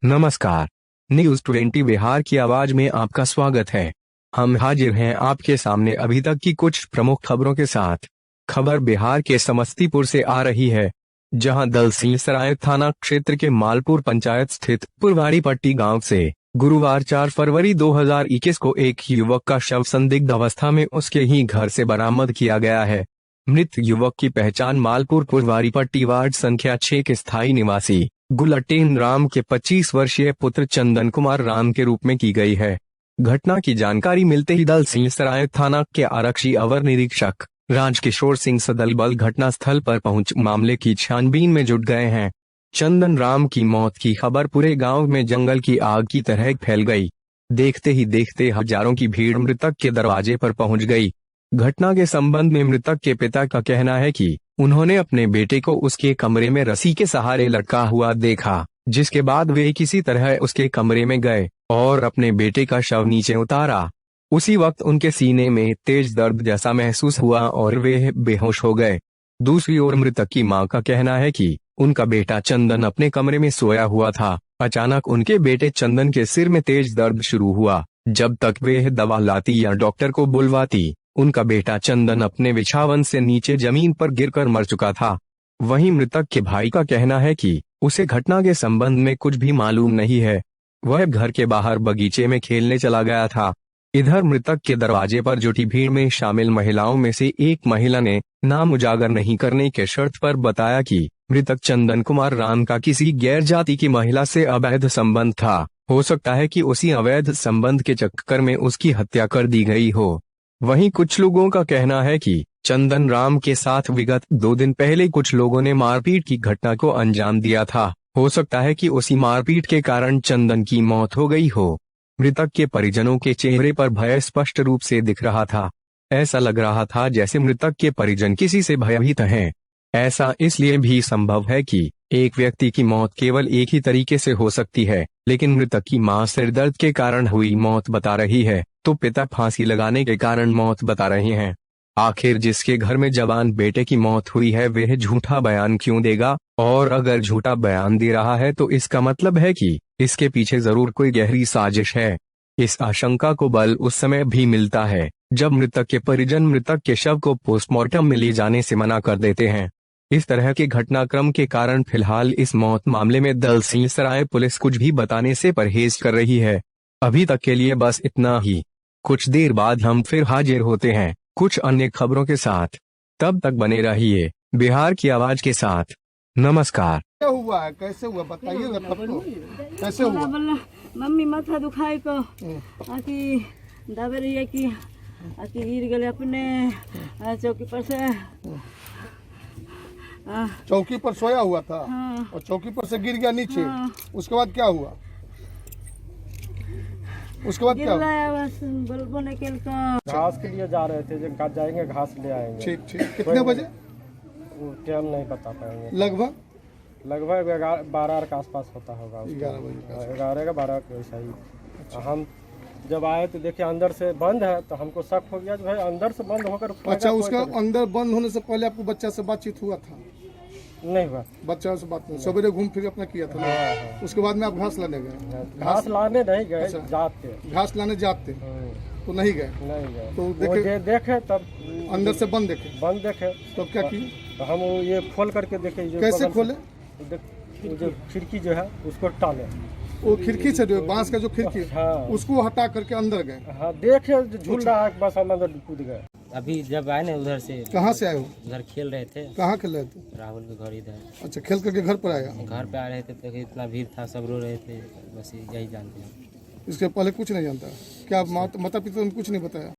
नमस्कार, न्यूज 20 बिहार की आवाज में आपका स्वागत है। हम हाजिर हैं आपके सामने अभी तक की कुछ प्रमुख खबरों के साथ। खबर बिहार के समस्तीपुर से आ रही है, जहां दलसिंहसराय थाना क्षेत्र के मालपुर पंचायत स्थित पुरवाड़ी पट्टी गांव से गुरुवार 4 फरवरी 2021 को एक युवक का शव संदिग्ध अवस्था में उसके ही घर से बरामद किया गया है। मृत युवक की पहचान मालपुर पुरवाड़ी पट्टी वार्ड संख्या 6 के स्थायी निवासी गुलटेन राम के 25 वर्षीय पुत्र चंदन कुमार राम के रूप में की गई है। घटना की जानकारी मिलते ही दलसिंहसराय थाना के आरक्षी अवर निरीक्षक राजकिशोर सिंह सदल बल घटनास्थल पर पहुंच मामले की छानबीन में जुट गए हैं। चंदन राम की मौत की खबर पूरे गांव में जंगल की आग की तरह फैल गई। देखते ही देखते हजारों की भीड़ मृतक के दरवाजे पर पहुंच गई। घटना के संबंध में मृतक के पिता का कहना है कि उन्होंने अपने बेटे को उसके कमरे में रस्सी के सहारे लटका हुआ देखा, जिसके बाद वे किसी तरह उसके कमरे में गए और अपने बेटे का शव नीचे उतारा। उसी वक्त उनके सीने में तेज दर्द जैसा महसूस हुआ और वे बेहोश हो गए। दूसरी ओर मृतक की मां का कहना है कि उनका बेटा चंदन अपने कमरे में सोया हुआ था। अचानक उनके बेटे चंदन के सिर में तेज दर्द शुरू हुआ। जब तक वे दवा लाती या डॉक्टर को बुलवाती, उनका बेटा चंदन अपने बिछावन से नीचे जमीन पर गिरकर मर चुका था। वहीं मृतक के भाई का कहना है कि उसे घटना के संबंध में कुछ भी मालूम नहीं है। वह घर के बाहर बगीचे में खेलने चला गया था। इधर मृतक के दरवाजे पर जुटी भीड़ में शामिल महिलाओं में से एक महिला ने नाम उजागर नहीं करने के शर्त पर बताया कि मृतक चंदन कुमार राम का किसी गैर जाति की महिला से अवैध संबंध था। हो सकता है कि उसी अवैध संबंध के चक्कर में उसकी हत्या कर दी गई हो। वहीं कुछ लोगों का कहना है कि चंदन राम के साथ विगत 2 दिन पहले कुछ लोगों ने मारपीट की घटना को अंजाम दिया था। हो सकता है कि उसी मारपीट के कारण चंदन की मौत हो गई हो। मृतक के परिजनों के चेहरे पर भय स्पष्ट रूप से दिख रहा था। ऐसा लग रहा था जैसे मृतक के परिजन किसी से भयभीत हैं। ऐसा इसलिए भी संभव है कि एक व्यक्ति की मौत केवल एक ही तरीके से हो सकती है, लेकिन मृतक की मां सिरदर्द के कारण हुई मौत बता रही है, तो पिता फांसी लगाने के कारण मौत बता रहे हैं। आखिर जिसके घर में जवान बेटे की मौत हुई है वह झूठा बयान क्यों देगा? और अगर झूठा बयान दे रहा है तो इसका मतलब है कि इसके पीछे जरूर कोई गहरी साजिश है। इस आशंका को बल उस समय भी मिलता है जब मृतक के परिजन मृतक के शव को पोस्टमार्टम में ले जाने से मना कर देते हैं। इस तरह के घटनाक्रम के कारण फिलहाल इस मौत मामले में दलसिंहसराय पुलिस कुछ भी बताने से परहेज कर रही है। अभी तक के लिए बस इतना ही। कुछ देर बाद हम फिर हाजिर होते हैं कुछ अन्य खबरों के साथ। तब तक बने रहिए बिहार की आवाज के साथ। नमस्कार। क्या हुआ है, कैसे हुआ बताइए सबको। कैसे हुआ? मम्मी माथा दुखाई को आकी दबे रही है कि आकी गिर गए अपने चौकी पर से। चौकी पर सोया हुआ था। हाँ। और चौकी पर से गिर गया नीचे। हाँ। उसके बाद क्या हुआ? उसके बाद क्या हुआ? घास के लिए जा रहे थे, जाएंगे घास ले आएंगे। ठीक ठीक। कितने बजे? टाइम नहीं बता पाएंगे। लगभग 12 के आसपास होता होगा। 11 बजे। 11 का 12 वैसा ही। अच्छा। हम जब आए तो देखे अंदर से बंद है, तो हमको शक हो गया भाई अंदर से बंद होकर। अच्छा, उसका अंदर बंद होने से पहले आपको बच्चा से बातचीत हुआ था? नहीं हुआ। बच्चा से बात नहीं, सवेरे घूम फिर अपना किया था। हाँ। उसके बाद में आप घास लाने गए? घास लाने नहीं गए। अच्छा। जाते घास लाने जाते तो नहीं गए? नहीं गए। तो देखे तब अंदर से बंद देखे तो क्या किए? तो हम ये खोल करके देखे। कैसे खोले? जो खिड़की जो है उसको टाले। वो खिड़की से जो बांस का जो खिड़की, हाँ। उसको हटा करके अंदर गए? हाँ, देखे झूल रहा है, बस हम अंदर कूद गए। अभी जब आए ना उधर से। कहाँ से आए हो? उधर खेल रहे थे। कहाँ खेल रहे थे? राहुल के घर इधर। अच्छा, खेल करके घर पर आया? घर पे आ रहे थे तो इतना भीड़ था, सब रो रहे थे, बस यही जानते हैं। इसके पहले कुछ नहीं जानता? क्या माता पिता ने कुछ नहीं बताया?